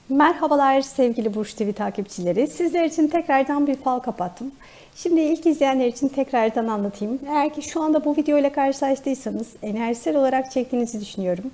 Merhabalar sevgili Burç TV takipçileri. Sizler için tekrardan bir fal kapattım. Şimdi ilk izleyenler için tekrardan anlatayım. Eğer ki şu anda bu video ile karşılaştıysanız enerjisel olarak çektiğinizi düşünüyorum.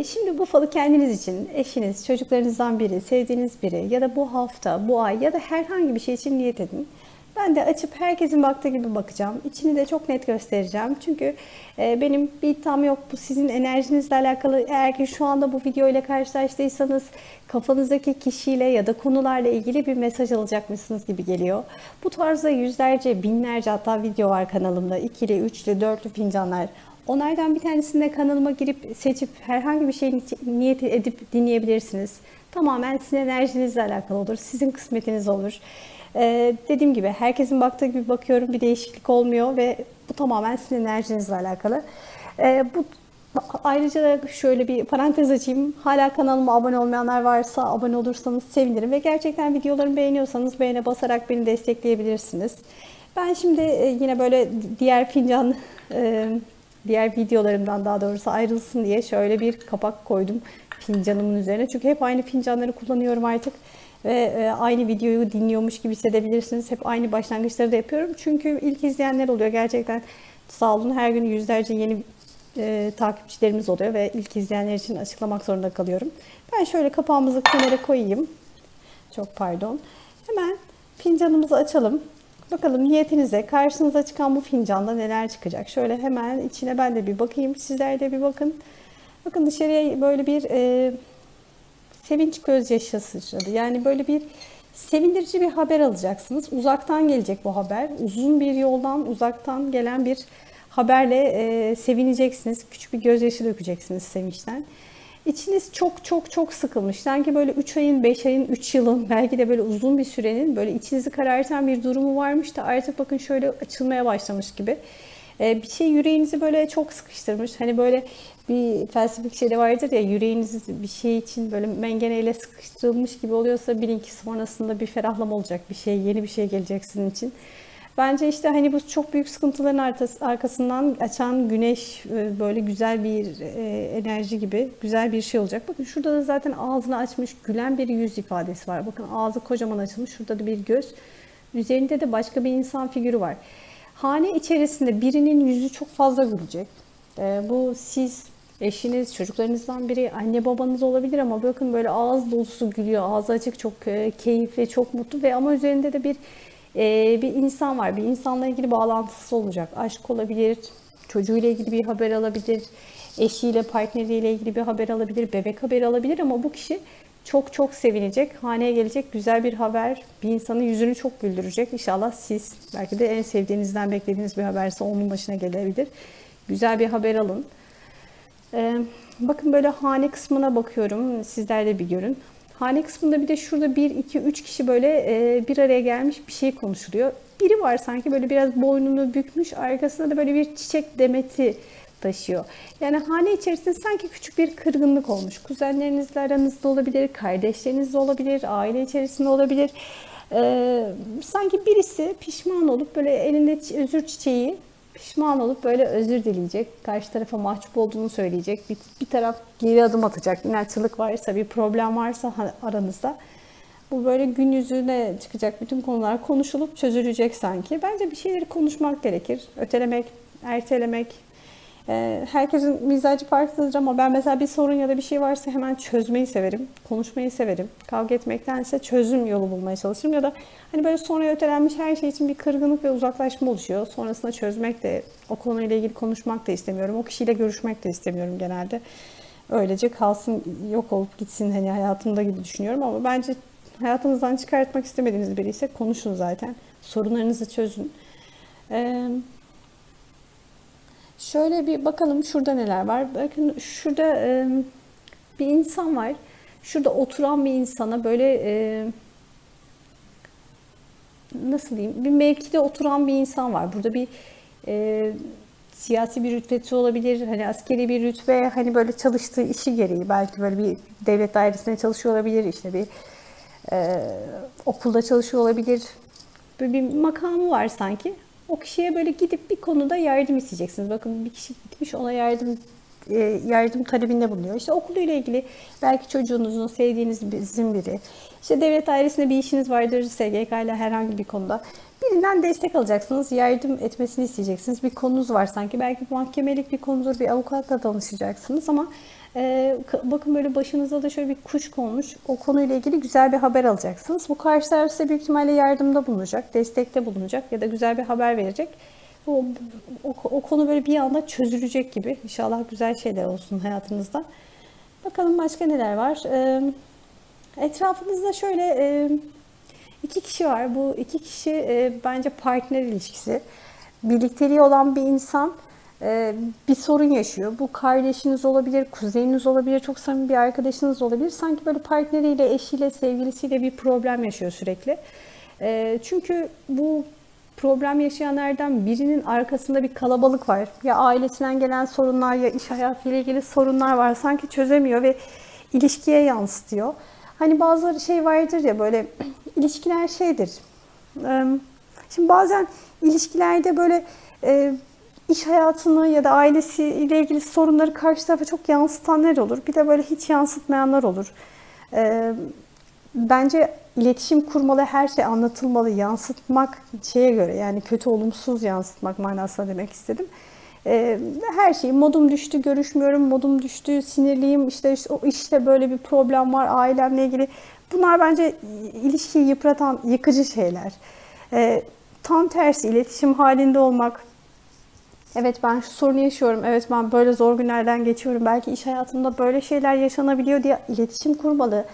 Şimdi bu falı kendiniz için, eşiniz, çocuklarınızdan biri, sevdiğiniz biri ya da bu hafta, bu ay ya da herhangi bir şey için niyet edin. Ben de açıp herkesin baktığı gibi bakacağım. İçini de çok net göstereceğim. Çünkü benim bir iddiam yok. Bu sizin enerjinizle alakalı. Eğer ki şu anda bu video ile karşılaştıysanız kafanızdaki kişiyle ya da konularla ilgili bir mesaj alacakmışsınız gibi geliyor. Bu tarzda yüzlerce, binlerce hatta video var kanalımda. İkili, üçlü, dörtlü fincanlar. Onlardan bir tanesinde kanalıma girip seçip herhangi bir şey niyet edip dinleyebilirsiniz. Tamamen sizin enerjinizle alakalı olur. Sizin kısmetiniz olur. Dediğim gibi herkesin baktığı gibi bakıyorum, bir değişiklik olmuyor ve bu tamamen sizin enerjinizle alakalı. Bu ayrıca da şöyle bir parantez açayım. Hala kanalıma abone olmayanlar varsa abone olursanız sevinirim ve gerçekten videolarımı beğeniyorsanız beğene basarak beni destekleyebilirsiniz. Ben şimdi yine böyle diğer fincan diğer videolarımdan daha doğrusu ayrılsın diye şöyle bir kapak koydum fincanımın üzerine. Çünkü hep aynı fincanları kullanıyorum artık. Ve aynı videoyu dinliyormuş gibi hissedebilirsiniz. Hep aynı başlangıçları da yapıyorum. Çünkü ilk izleyenler oluyor. Gerçekten sağ olun. Her gün yüzlerce yeni takipçilerimiz oluyor. Ve ilk izleyenler için açıklamak zorunda kalıyorum. Ben şöyle kapağımızı kenara koyayım. Çok pardon. Hemen fincanımızı açalım. Bakalım niyetinize, karşınıza çıkan bu fincanda neler çıkacak. Şöyle hemen içine ben de bir bakayım. Sizler de bir bakın. Bakın dışarıya böyle bir sevinç gözyaşı sıçradı. Yani böyle bir sevindirici bir haber alacaksınız. Uzaktan gelecek bu haber. Uzun bir yoldan, uzaktan gelen bir haberle sevineceksiniz. Küçük bir gözyaşı dökeceksiniz sevinçten. İçiniz çok çok çok sıkılmış. Sanki böyle 3 ayın, 5 ayın, 3 yılın belki de böyle uzun bir sürenin böyle içinizi karartan bir durumu varmış da artık bakın şöyle açılmaya başlamış gibi. Bir şey yüreğinizi böyle çok sıkıştırmış. Hani böyle bir felsefik şey de vardır ya, yüreğiniz bir şey için böyle mengeneyle sıkıştırılmış gibi oluyorsa bilin ki sonrasında bir ferahlama olacak, bir şey, yeni bir şey gelecek sizin için. Bence işte hani bu çok büyük sıkıntıların arkasından açan güneş böyle güzel bir enerji gibi güzel bir şey olacak. Bakın şurada da zaten ağzını açmış gülen bir yüz ifadesi var. Bakın ağzı kocaman açılmış. Şurada da bir göz. Üzerinde de başka bir insan figürü var. Hane içerisinde birinin yüzü çok fazla gülecek. Bu siz, eşiniz, çocuklarınızdan biri, anne babanız olabilir ama bakın böyle ağız dolusu gülüyor. Ağzı açık, çok keyifli, çok mutlu ve ama üzerinde de bir insan var. Bir insanla ilgili bağlantısı olacak. Aşk olabilir, çocuğuyla ilgili bir haber alabilir, eşiyle, partneriyle ilgili bir haber alabilir, bebek haberi alabilir ama bu kişi çok çok sevinecek, haneye gelecek güzel bir haber, bir insanın yüzünü çok güldürecek. İnşallah siz, belki de en sevdiğinizden beklediğiniz bir haberse onun başına gelebilir. Güzel bir haber alın. Bakın böyle hane kısmına bakıyorum, sizler de bir görün. Hane kısmında bir de şurada 1, 2, 3 kişi böyle bir araya gelmiş bir şey konuşuluyor. Biri var sanki böyle biraz boynunu bükmüş, arkasında da böyle bir çiçek demeti taşıyor. Yani hane içerisinde sanki küçük bir kırgınlık olmuş. Kuzenlerinizle aranızda olabilir, kardeşlerinizle olabilir, aile içerisinde olabilir. Sanki birisi pişman olup böyle elinde özür çiçeği, pişman olup böyle özür dileyecek. Karşı tarafa mahcup olduğunu söyleyecek. Bir taraf geri adım atacak. İnatçılık varsa, bir problem varsa aranızda. Bu böyle gün yüzüne çıkacak, bütün konular konuşulup çözülecek sanki. Bence bir şeyleri konuşmak gerekir. Ötelemek, ertelemek. Herkesin mizacı farklıdır ama ben mesela bir sorun ya da bir şey varsa hemen çözmeyi severim. Konuşmayı severim. Kavga etmektense çözüm yolu bulmaya çalışırım. Ya da hani böyle sonra ötelenmiş her şey için bir kırgınlık ve uzaklaşma oluşuyor. Sonrasında çözmek de, o konuyla ilgili konuşmak da istemiyorum. O kişiyle görüşmek de istemiyorum genelde. Öylece kalsın, yok olup gitsin hani hayatımda gibi düşünüyorum ama bence hayatınızdan çıkartmak istemediğiniz biri ise konuşun zaten. Sorunlarınızı çözün. Şöyle bir bakalım şurada neler var. Bakın şurada bir insan var. Şurada oturan bir insana böyle nasıl diyeyim, bir mevkide oturan bir insan var. Burada bir siyasi bir rütbesi olabilir. Hani askeri bir rütbe, hani böyle çalıştığı işi gereği belki böyle bir devlet dairesinde çalışıyor olabilir. İşte bir okulda çalışıyor olabilir. Böyle bir makamı var sanki. O kişiye böyle gidip bir konuda yardım isteyeceksiniz. Bakın bir kişi gitmiş ona yardım yardım talebinde bulunuyor. İşte okuluyla ilgili belki çocuğunuzun, sevdiğinizin biri. İşte devlet dairesinde bir işiniz vardır, SGK ile herhangi bir konuda. Birinden destek alacaksınız, yardım etmesini isteyeceksiniz. Bir konunuz var sanki. Belki mahkemelik bir konudur, bir avukatla danışacaksınız ama bakın böyle başınıza da şöyle bir kuş konmuş. O konuyla ilgili güzel bir haber alacaksınız. Bu karşı taraf size büyük ihtimalle yardımda bulunacak, destekte bulunacak ya da güzel bir haber verecek. O konu böyle bir anda çözülecek gibi. İnşallah güzel şeyler olsun hayatınızda. Bakalım başka neler var. Etrafınızda şöyle iki kişi var. Bu iki kişi bence partner ilişkisi. Birlikteliği olan bir insan bir sorun yaşıyor. Bu kardeşiniz olabilir, kuzeniniz olabilir, çok samimi bir arkadaşınız olabilir. Sanki böyle partneriyle, eşiyle, sevgilisiyle bir problem yaşıyor sürekli. Çünkü bu problem yaşayanlardan birinin arkasında bir kalabalık var. Ya ailesinden gelen sorunlar ya iş hayatıyla ilgili sorunlar var. Sanki çözemiyor ve ilişkiye yansıtıyor. Hani bazıları şey vardır ya böyle ilişkiler şeydir. Şimdi bazen ilişkilerde böyle iş hayatını ya da ailesiyle ilgili sorunları karşı tarafa çok yansıtanlar olur. Bir de böyle hiç yansıtmayanlar olur. Bence iletişim kurmalı, her şey anlatılmalı, yansıtmak şeye göre yani kötü olumsuz yansıtmak manasında demek istedim. Her şey modum düştü, görüşmüyorum, modum düştü, sinirliyim, işte o işte böyle bir problem var ailemle ilgili. Bunlar bence ilişkiyi yıpratan, yıkıcı şeyler. Tam tersi iletişim halinde olmak. Evet ben şu sorunu yaşıyorum, evet ben böyle zor günlerden geçiyorum, belki iş hayatımda böyle şeyler yaşanabiliyor diye iletişim kurmalı.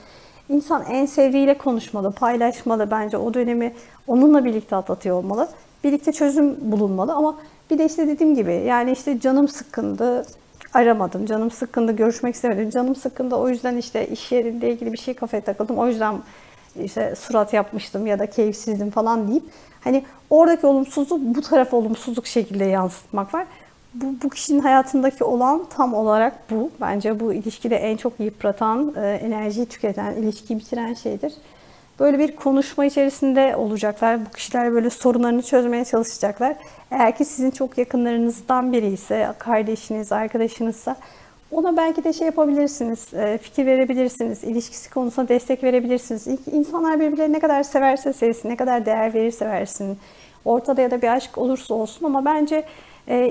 İnsan en sevdiğiyle konuşmalı, paylaşmalı bence o dönemi onunla birlikte atlatıyor olmalı. Birlikte çözüm bulunmalı ama bir de işte dediğim gibi yani işte canım sıkkındı, aramadım, canım sıkkındı, görüşmek istemedim, canım sıkkındı o yüzden işte iş yerinde ilgili bir şey kafaya takıldım, o yüzden işte surat yapmıştım ya da keyifsizdim falan deyip hani oradaki olumsuzluk bu tarafa olumsuzluk şekilde yansıtmak var. Bu kişinin hayatındaki olan tam olarak bu. Bence bu ilişkide en çok yıpratan, enerjiyi tüketen, ilişkiyi bitiren şeydir. Böyle bir konuşma içerisinde olacaklar. Bu kişiler böyle sorunlarını çözmeye çalışacaklar. Eğer ki sizin çok yakınlarınızdan biri ise, kardeşiniz, arkadaşınızsa ona belki de şey yapabilirsiniz, fikir verebilirsiniz, ilişkisi konusunda destek verebilirsiniz. İnsanlar birbirlerine ne kadar severse sevsin, ne kadar değer verirse versin. Ortada ya da bir aşk olursa olsun ama bence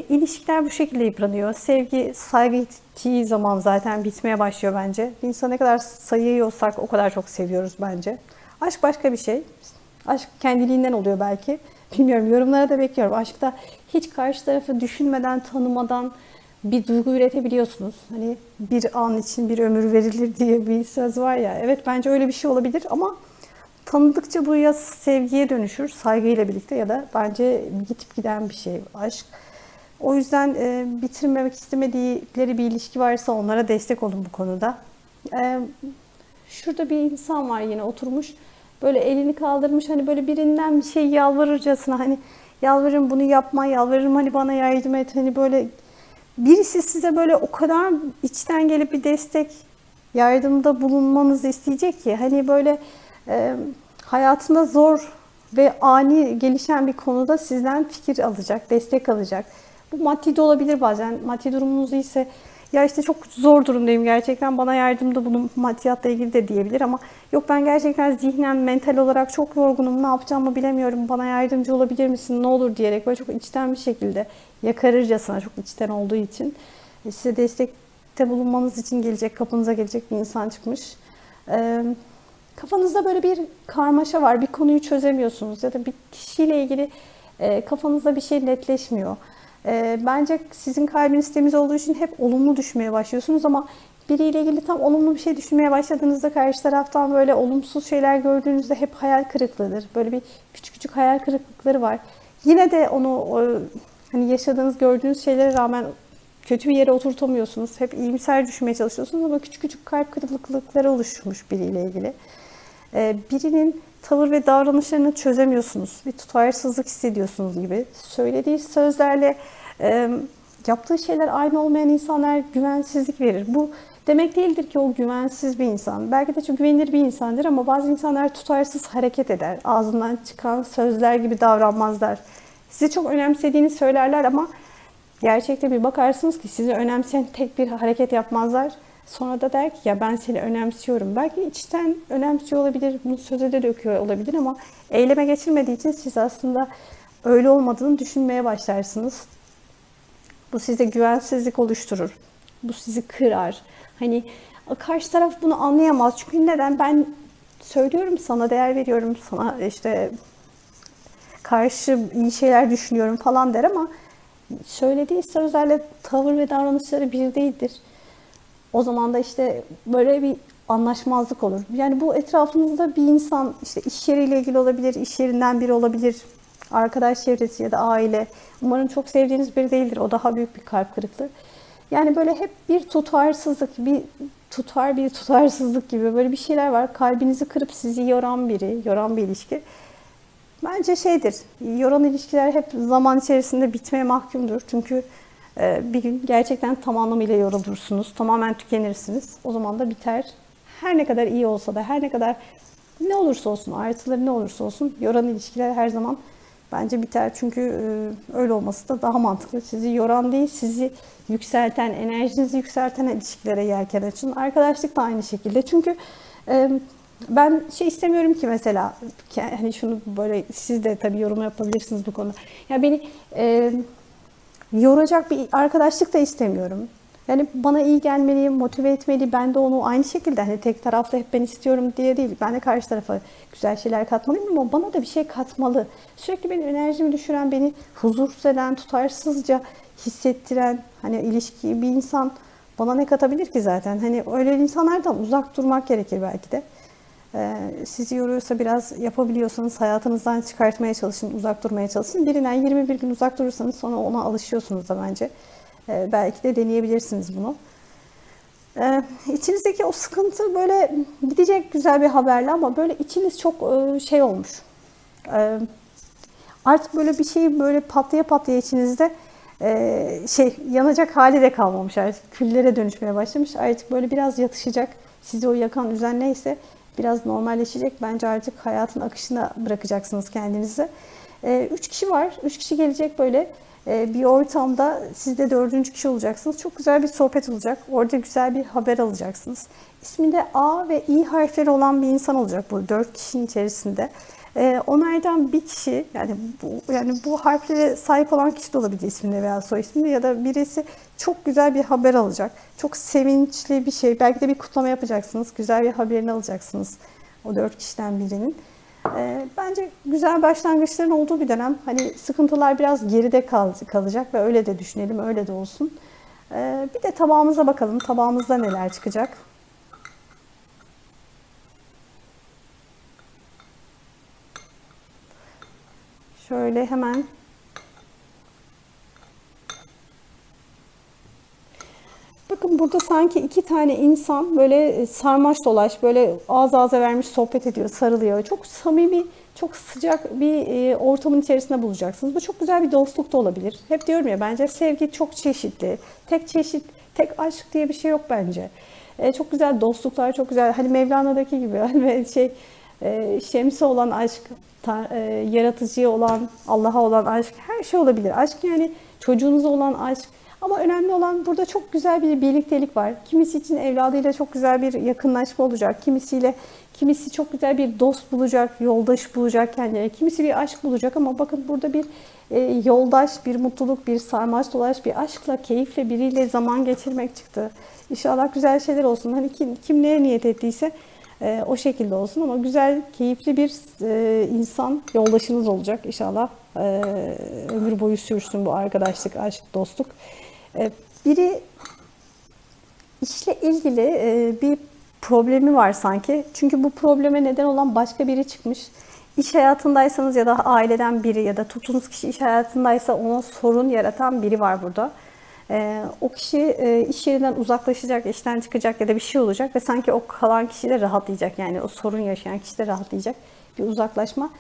ilişkiler bu şekilde yıpranıyor. Sevgi, saygı gittiği zaman zaten bitmeye başlıyor bence. Bir insana ne kadar sayıyorsak o kadar çok seviyoruz bence. Aşk başka bir şey. Aşk kendiliğinden oluyor belki. Bilmiyorum, yorumlara da bekliyorum. Aşkta hiç karşı tarafı düşünmeden, tanımadan bir duygu üretebiliyorsunuz. Hani bir an için bir ömür verilir diye bir söz var ya. Evet bence öyle bir şey olabilir ama tanıdıkça bu ya sevgiye dönüşür saygıyla birlikte ya da bence gidip giden bir şey aşk. O yüzden bitirmemek istemedikleri bir ilişki varsa onlara destek olun bu konuda. Şurada bir insan var yine oturmuş. Böyle elini kaldırmış hani böyle birinden bir şey yalvarırcasına hani yalvarırım bunu yapma, yalvarırım hani bana yardım et. Hani böyle birisi size böyle o kadar içten gelip bir destek, yardımda bulunmanızı isteyecek ki hani böyle hayatında zor ve ani gelişen bir konuda sizden fikir alacak, destek alacak. Bu maddi de olabilir bazen. Maddi durumunuz iyiyse ya işte çok zor durumdayım gerçekten bana yardımda bulun maddiyatla ilgili de diyebilir ama yok ben gerçekten zihnen, mental olarak çok yorgunum ne yapacağımı bilemiyorum bana yardımcı olabilir misin ne olur diyerek böyle çok içten bir şekilde yakarırcasına çok içten olduğu için size destekte bulunmanız için gelecek kapınıza gelecek bir insan çıkmış. Kafanızda böyle bir karmaşa var bir konuyu çözemiyorsunuz ya da bir kişiyle ilgili kafanızda bir şey netleşmiyor. Bence sizin kalbiniz temiz olduğu için hep olumlu düşmeye başlıyorsunuz ama biriyle ilgili tam olumlu bir şey düşünmeye başladığınızda karşı taraftan böyle olumsuz şeyler gördüğünüzde hep hayal kırıklığıdır. Böyle bir küçük küçük hayal kırıklıkları var. Yine de onu hani yaşadığınız, gördüğünüz şeylere rağmen kötü bir yere oturtamıyorsunuz. Hep iyimser düşmeye çalışıyorsunuz ama küçük küçük kalp kırıklıkları oluşmuş biriyle ilgili. Birinin tavır ve davranışlarını çözemiyorsunuz. Bir tutarsızlık hissediyorsunuz gibi. Söylediği sözlerle yaptığı şeyler aynı olmayan insanlar güvensizlik verir. Bu demek değildir ki o güvensiz bir insan. Belki de çok güvenilir bir insandır ama bazı insanlar tutarsız hareket eder. Ağzından çıkan sözler gibi davranmazlar. Sizi çok önemsediğini söylerler ama Gerçekte bir bakarsınız ki sizi önemseyen tek bir hareket yapmazlar. Sonra da der ki ya ben seni önemsiyorum. Belki içten önemsiyor olabilir, bunu söze de döküyor olabilir ama eyleme geçirmediği için siz aslında öyle olmadığını düşünmeye başlarsınız. Bu size güvensizlik oluşturur. Bu sizi kırar. Hani karşı taraf bunu anlayamaz. Çünkü neden? Ben söylüyorum, sana değer veriyorum, sana işte karşı iyi şeyler düşünüyorum falan der ama söylediği sözlerle tavır ve davranışları bir değildir. O zaman da işte böyle bir anlaşmazlık olur. Yani bu etrafınızda bir insan, işte iş yeriyle ilgili olabilir, iş yerinden biri olabilir, arkadaş çevresi ya da aile. Umarım çok sevdiğiniz biri değildir. O daha büyük bir kalp kırıklığı. Yani böyle hep bir tutarsızlık, bir tutarsızlık gibi böyle bir şeyler var. Kalbinizi kırıp sizi yoran biri, yoran bir ilişki. Bence şeydir, yoran ilişkiler hep zaman içerisinde bitmeye mahkumdur. Çünkü bir gün gerçekten tam anlamıyla yorulursunuz, tamamen tükenirsiniz. O zaman da biter. Her ne kadar iyi olsa da, her ne kadar ne olursa olsun, artıları ne olursa olsun yoran ilişkiler her zaman bence biter. Çünkü öyle olması da daha mantıklı. Sizi yoran değil, sizi yükselten, enerjinizi yükselten ilişkilere yelken açın. Arkadaşlık da aynı şekilde. Çünkü ben şey istemiyorum ki mesela, hani şunu böyle siz de tabii yorum yapabilirsiniz bu konuda. Ya beni yoracak bir arkadaşlık da istemiyorum. Yani bana iyi gelmeli, motive etmeli. Ben de onu aynı şekilde hani tek taraflı hep ben istiyorum diye değil. Ben de karşı tarafa güzel şeyler katmalıyım ama bana da bir şey katmalı. Sürekli benim enerjimi düşüren, beni huzursuz eden, tutarsızca hissettiren hani ilişkiyi bir insan bana ne katabilir ki zaten? Hani öyle insanlardan uzak durmak gerekir belki de. Sizi yoruyorsa biraz yapabiliyorsanız hayatınızdan çıkartmaya çalışın, uzak durmaya çalışın. Birinden 21 gün uzak durursanız sonra ona alışıyorsunuz da bence. Belki de deneyebilirsiniz bunu. İçinizdeki o sıkıntı böyle gidecek güzel bir haberle ama böyle içiniz çok şey olmuş. Artık böyle bir şey böyle patlaya patlaya içinizde yanacak hali de kalmamış artık. Küllere dönüşmeye başlamış. Artık böyle biraz yatışacak. Sizi o yakan üzen neyse biraz normalleşecek. Bence artık hayatın akışına bırakacaksınız kendinizi. 3 kişi var. 3 kişi gelecek böyle bir ortamda. Siz de 4. kişi olacaksınız. Çok güzel bir sohbet olacak. Orada güzel bir haber alacaksınız. İsminde A ve İ harfleri olan bir insan olacak bu 4 kişinin içerisinde. Onlardan bir kişi, yani bu harflere sahip olan kişi de olabilir isminde veya soy isminde, ya da birisi çok güzel bir haber alacak. Çok sevinçli bir şey. Belki de bir kutlama yapacaksınız. Güzel bir haberini alacaksınız o 4 kişiden birinin. Bence güzel başlangıçların olduğu bir dönem. Hani sıkıntılar biraz geride kalacak ve öyle de düşünelim, öyle de olsun. Bir de tabağımıza bakalım. Tabağımızda neler çıkacak? Şöyle hemen bakın, burada sanki 2 tane insan böyle sarmaş dolaş, böyle ağız ağza vermiş sohbet ediyor, sarılıyor. Çok samimi, çok sıcak bir ortamın içerisinde bulacaksınız. Bu çok güzel bir dostluk da olabilir. Hep diyorum ya, bence sevgi çok çeşitli. Tek aşk diye bir şey yok bence. Çok güzel dostluklar, çok güzel. Hani Mevlana'daki gibi hani şemsi olan aşk, yaratıcıya olan, Allah'a olan aşk, her şey olabilir. Aşk yani çocuğunuza olan aşk. Ama önemli olan burada çok güzel bir birliktelik var. Kimisi için evladıyla çok güzel bir yakınlaşma olacak. Kimisi çok güzel bir dost bulacak, yoldaş bulacak kendine. Kimisi bir aşk bulacak ama bakın burada bir yoldaş, bir mutluluk, bir sarmaş dolaş, bir aşkla, keyifle biriyle zaman geçirmek çıktı. İnşallah güzel şeyler olsun. Hani kim neye niyet ettiyse o şekilde olsun ama güzel, keyifli bir insan yoldaşınız olacak. İnşallah ömür boyu sürsün bu arkadaşlık, aşk, dostluk. Biri işle ilgili bir problemi var sanki. Çünkü bu probleme neden olan başka biri çıkmış. İş hayatındaysanız ya da aileden biri ya da tuttuğunuz kişi iş hayatındaysa ona sorun yaratan biri var burada. O kişi iş yerinden uzaklaşacak, işten çıkacak ya da bir şey olacak ve sanki o kalan kişi de rahatlayacak. Yani o sorun yaşayan kişi de rahatlayacak. Bir uzaklaşma.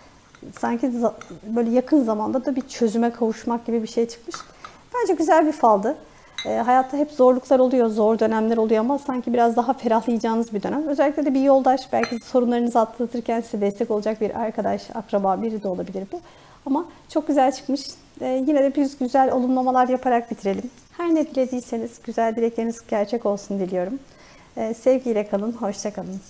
Sanki böyle yakın zamanda da bir çözüme kavuşmak gibi bir şey çıkmış. Bence güzel bir faldı. Hayatta hep zorluklar oluyor, zor dönemler oluyor ama sanki biraz daha ferahlayacağınız bir dönem. Özellikle de bir yoldaş, belki sorunlarınızı atlatırken size destek olacak bir arkadaş, akraba biri de olabilir bu. Ama çok güzel çıkmış. Yine de biz güzel olumlamalar yaparak bitirelim. Her ne dilediyseniz güzel dilekleriniz gerçek olsun diliyorum. Sevgiyle kalın, hoşça kalın.